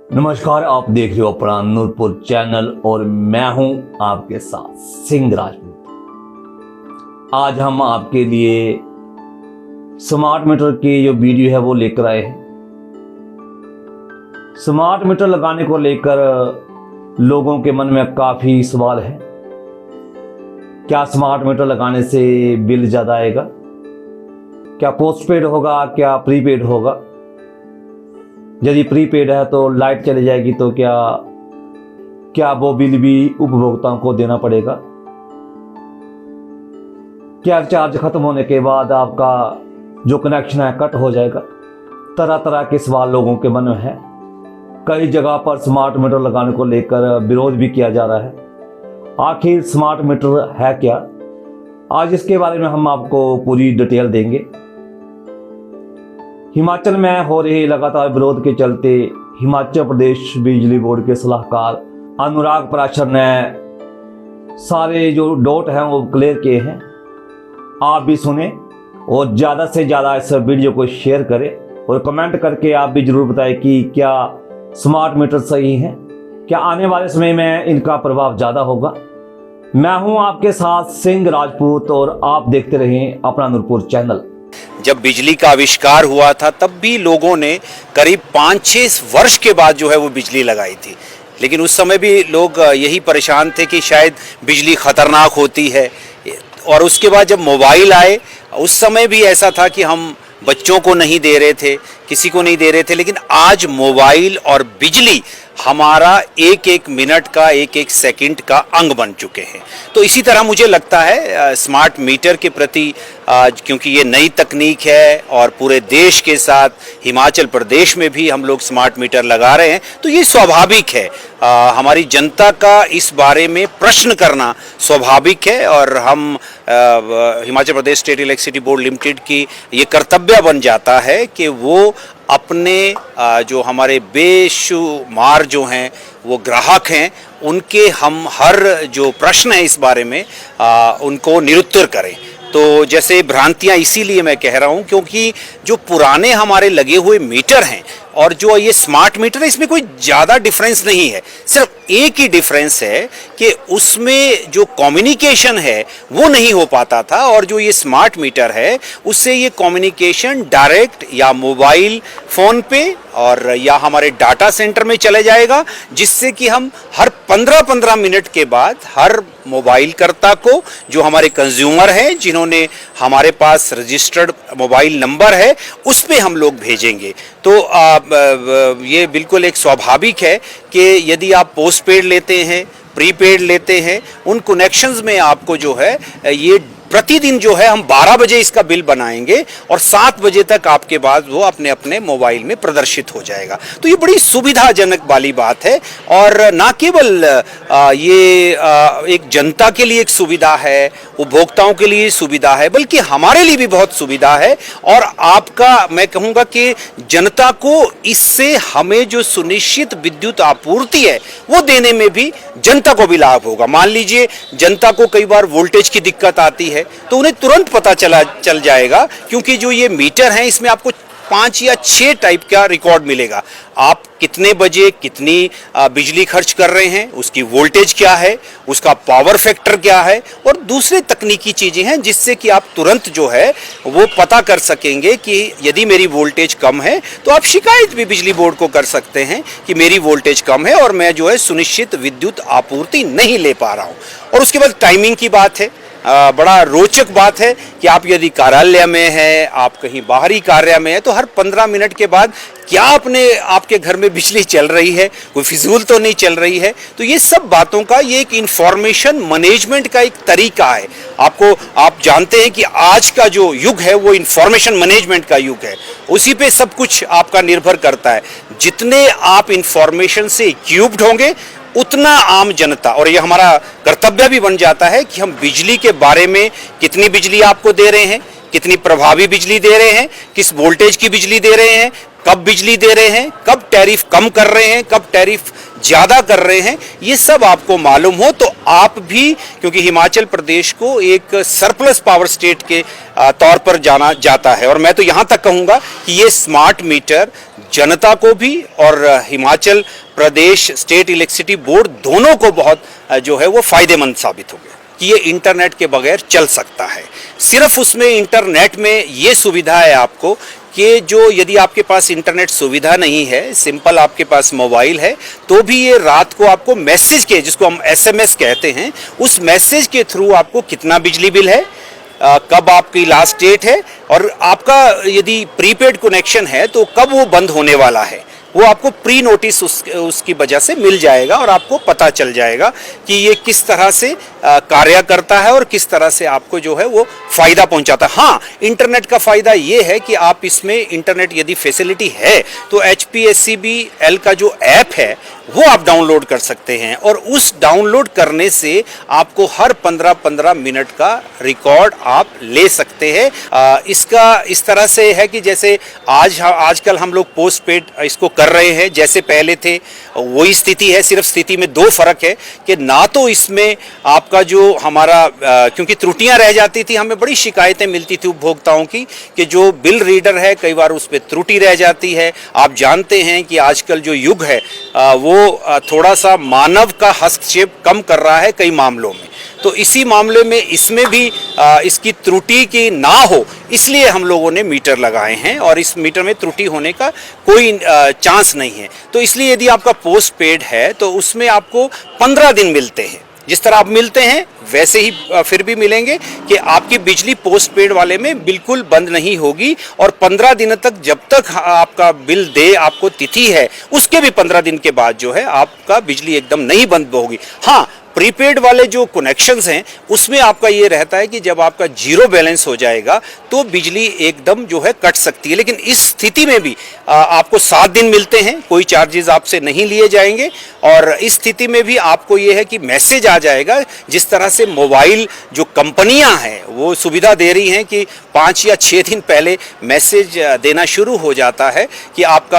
नमस्कार, आप देख रहे हो अपना नूरपुर चैनल और मैं हूं आपके साथ सिंह राजपूत। आज हम आपके लिए स्मार्ट मीटर की जो वीडियो है वो लेकर आए हैं। स्मार्ट मीटर लगाने को लेकर लोगों के मन में काफ़ी सवाल है। क्या स्मार्ट मीटर लगाने से बिल ज़्यादा आएगा? क्या पोस्टपेड होगा, क्या प्रीपेड होगा? यदि प्रीपेड है तो लाइट चली जाएगी तो क्या वो बिल भी उपभोक्ताओं को देना पड़ेगा? क्या चार्ज खत्म होने के बाद आपका जो कनेक्शन है कट हो जाएगा? तरह तरह के सवाल लोगों के मन में है। कई जगह पर स्मार्ट मीटर लगाने को लेकर विरोध भी किया जा रहा है। आखिर स्मार्ट मीटर है क्या? आज इसके बारे में हम आपको पूरी डिटेल देंगे। हिमाचल में हो रहे लगातार विरोध के चलते हिमाचल प्रदेश बिजली बोर्ड के सलाहकार अनुराग पराशर ने सारे जो डॉट हैं वो क्लियर किए हैं। आप भी सुने और ज़्यादा से ज़्यादा इस वीडियो को शेयर करें और कमेंट करके आप भी ज़रूर बताएं कि क्या स्मार्ट मीटर सही है, क्या आने वाले समय में इनका प्रभाव ज़्यादा होगा। मैं हूं आपके साथ सिंह राजपूत और आप देखते रहें अपना नूरपुर चैनल। जब बिजली का आविष्कार हुआ था तब भी लोगों ने करीब 5-6 वर्ष के बाद जो है वो बिजली लगाई थी, लेकिन उस समय भी लोग यही परेशान थे कि शायद बिजली खतरनाक होती है। और उसके बाद जब मोबाइल आए उस समय भी ऐसा था कि हम बच्चों को नहीं दे रहे थे, किसी को नहीं दे रहे थे, लेकिन आज मोबाइल और बिजली हमारा एक एक मिनट का, एक एक सेकंड का अंग बन चुके हैं। तो इसी तरह मुझे लगता है स्मार्ट मीटर के प्रति क्योंकि ये नई तकनीक है और पूरे देश के साथ हिमाचल प्रदेश में भी हम लोग स्मार्ट मीटर लगा रहे हैं, तो ये स्वाभाविक है। हमारी जनता का इस बारे में प्रश्न करना स्वाभाविक है और हम Himachal Pradesh state electricity board limited की ये कर्तव्य बन जाता है कि वो अपने जो हमारे बेशुमार जो हैं वो ग्राहक हैं, उनके हम हर जो प्रश्न है इस बारे में उनको निरुत्तर करें। तो जैसे भ्रांतियां इसीलिए मैं कह रहा हूं क्योंकि जो पुराने हमारे लगे हुए मीटर हैं और जो ये स्मार्ट मीटर है इसमें कोई ज़्यादा डिफरेंस नहीं है। सिर्फ एक ही डिफरेंस है कि उसमें जो कम्युनिकेशन है वो नहीं हो पाता था और जो ये स्मार्ट मीटर है उससे ये कम्युनिकेशन डायरेक्ट या मोबाइल फ़ोन पे और या हमारे डाटा सेंटर में चले जाएगा, जिससे कि हम हर 15-15 मिनट के बाद हर मोबाइल कर्ता को, जो हमारे कंज्यूमर हैं जिन्होंने हमारे पास रजिस्टर्ड मोबाइल नंबर है, उस पे हम लोग भेजेंगे। तो ये बिल्कुल एक स्वाभाविक है कि यदि आप पोस्टपेड लेते हैं, प्रीपेड लेते हैं, उन कनेक्शंस में आपको जो है ये प्रतिदिन जो है हम 12 बजे इसका बिल बनाएंगे और 7 बजे तक आपके पास वो अपने अपने मोबाइल में प्रदर्शित हो जाएगा। तो ये बड़ी सुविधाजनक वाली बात है और ना केवल ये एक जनता के लिए एक सुविधा है, उपभोक्ताओं के लिए सुविधा है, बल्कि हमारे लिए भी बहुत सुविधा है। और आपका मैं कहूँगा कि जनता को इससे हमें जो सुनिश्चित विद्युत आपूर्ति है वो देने में भी जनता को भी लाभ होगा। मान लीजिए जनता को कई बार वोल्टेज की दिक्कत आती है तो उन्हें तुरंत पता चल जाएगा, क्योंकि जो ये मीटर है इसमें आपको 5 या 6 टाइप का रिकॉर्ड मिलेगा। आप कितने बजे कितनी बिजली खर्च कर रहे हैं, उसकी वोल्टेज क्या है, उसका पावर फैक्टर क्या है और दूसरे तकनीकी चीज़ें हैं जिससे कि आप तुरंत जो है वो पता कर सकेंगे कि यदि मेरी वोल्टेज कम है तो आप शिकायत भी बिजली बोर्ड को कर सकते हैं कि मेरी वोल्टेज कम है और मैं जो है सुनिश्चित विद्युत आपूर्ति नहीं ले पा रहा हूँ। और उसके बाद टाइमिंग की बात है। बड़ा रोचक बात है कि आप यदि कार्यालय में हैं, आप कहीं बाहरी कार्य में हैं, तो हर 15 मिनट के बाद क्या आपके घर में बिजली चल रही है, कोई फिजूल तो नहीं चल रही है। तो ये सब बातों का ये एक इंफॉर्मेशन मैनेजमेंट का एक तरीका है। आप जानते हैं कि आज का जो युग है वो इंफॉर्मेशन मैनेजमेंट का युग है, उसी पे सब कुछ आपका निर्भर करता है। जितने आप इंफॉर्मेशन से इक्विप्ड होंगे उतना आम जनता, और ये हमारा कर्तव्य भी बन जाता है कि हम बिजली के बारे में कितनी बिजली आपको दे रहे हैं, कितनी प्रभावी बिजली दे रहे हैं, किस वोल्टेज की बिजली दे रहे हैं, कब बिजली दे रहे हैं, कब टैरिफ कम कर रहे हैं, कब टैरिफ ज़्यादा कर रहे हैं, ये सब आपको मालूम हो तो आप भी, क्योंकि हिमाचल प्रदेश को एक सरप्लस पावर स्टेट के तौर पर जाना जाता है, और मैं तो यहाँ तक कहूँगा कि ये स्मार्ट मीटर जनता को भी और Himachal Pradesh state electricity board दोनों को बहुत जो है वो फ़ायदेमंद साबित हो गया कि ये इंटरनेट के बगैर चल सकता है। सिर्फ उसमें इंटरनेट में ये सुविधा है आपको कि जो यदि आपके पास इंटरनेट सुविधा नहीं है, सिंपल आपके पास मोबाइल है, तो भी ये रात को आपको मैसेज के, जिसको हम एसएमएस कहते हैं, उस मैसेज के थ्रू आपको कितना बिजली बिल है, कब आपकी लास्ट डेट है, और आपका यदि प्रीपेड कनेक्शन है तो कब वो बंद होने वाला है, वो आपको प्री नोटिस उसकी वजह से मिल जाएगा और आपको पता चल जाएगा कि ये किस तरह से कार्य करता है और किस तरह से आपको जो है वो फ़ायदा पहुंचाता है। हाँ, इंटरनेट का फ़ायदा ये है कि आप इसमें इंटरनेट यदि फैसिलिटी है तो HPSCBL का जो ऐप है वो आप डाउनलोड कर सकते हैं, और उस डाउनलोड करने से आपको हर 15-15 मिनट का रिकॉर्ड आप ले सकते हैं। इसका इस तरह से है कि जैसे आजकल हम लोग पोस्ट पेड इसको कर रहे हैं, जैसे पहले थे वही स्थिति है, सिर्फ स्थिति में दो फर्क है कि ना तो इसमें आपका जो हमारा क्योंकि त्रुटियां रह जाती थी, हमें बड़ी शिकायतें मिलती थी उपभोक्ताओं की कि जो बिल रीडर है कई बार उस पर त्रुटि रह जाती है। आप जानते हैं कि आजकल जो युग है वो थोड़ा सा मानव का हस्तक्षेप कम कर रहा है कई मामलों में, तो इसी मामले में इसमें भी इसकी त्रुटि की ना हो इसलिए हम लोगों ने मीटर लगाए हैं, और इस मीटर में त्रुटि होने का कोई चांस नहीं है। तो इसलिए यदि आपका पोस्ट पेड है तो उसमें आपको 15 दिन मिलते हैं, जिस तरह आप मिलते हैं वैसे ही फिर भी मिलेंगे कि आपकी बिजली पोस्ट पेड वाले में बिल्कुल बंद नहीं होगी, और 15 दिन तक जब तक आपका बिल दे आपको तिथि है उसके भी 15 दिन के बाद जो है आपका बिजली एकदम नहीं बंद होगी। हाँ, प्रीपेड वाले जो कनेक्शंस हैं उसमें आपका ये रहता है कि जब आपका जीरो बैलेंस हो जाएगा तो बिजली एकदम जो है कट सकती है, लेकिन इस स्थिति में भी आपको 7 दिन मिलते हैं, कोई चार्जेस आपसे नहीं लिए जाएंगे, और इस स्थिति में भी आपको ये है कि मैसेज आ जाएगा। जिस तरह से मोबाइल जो कंपनियां हैं वो सुविधा दे रही हैं कि 5 या 6 दिन पहले मैसेज देना शुरू हो जाता है कि आपका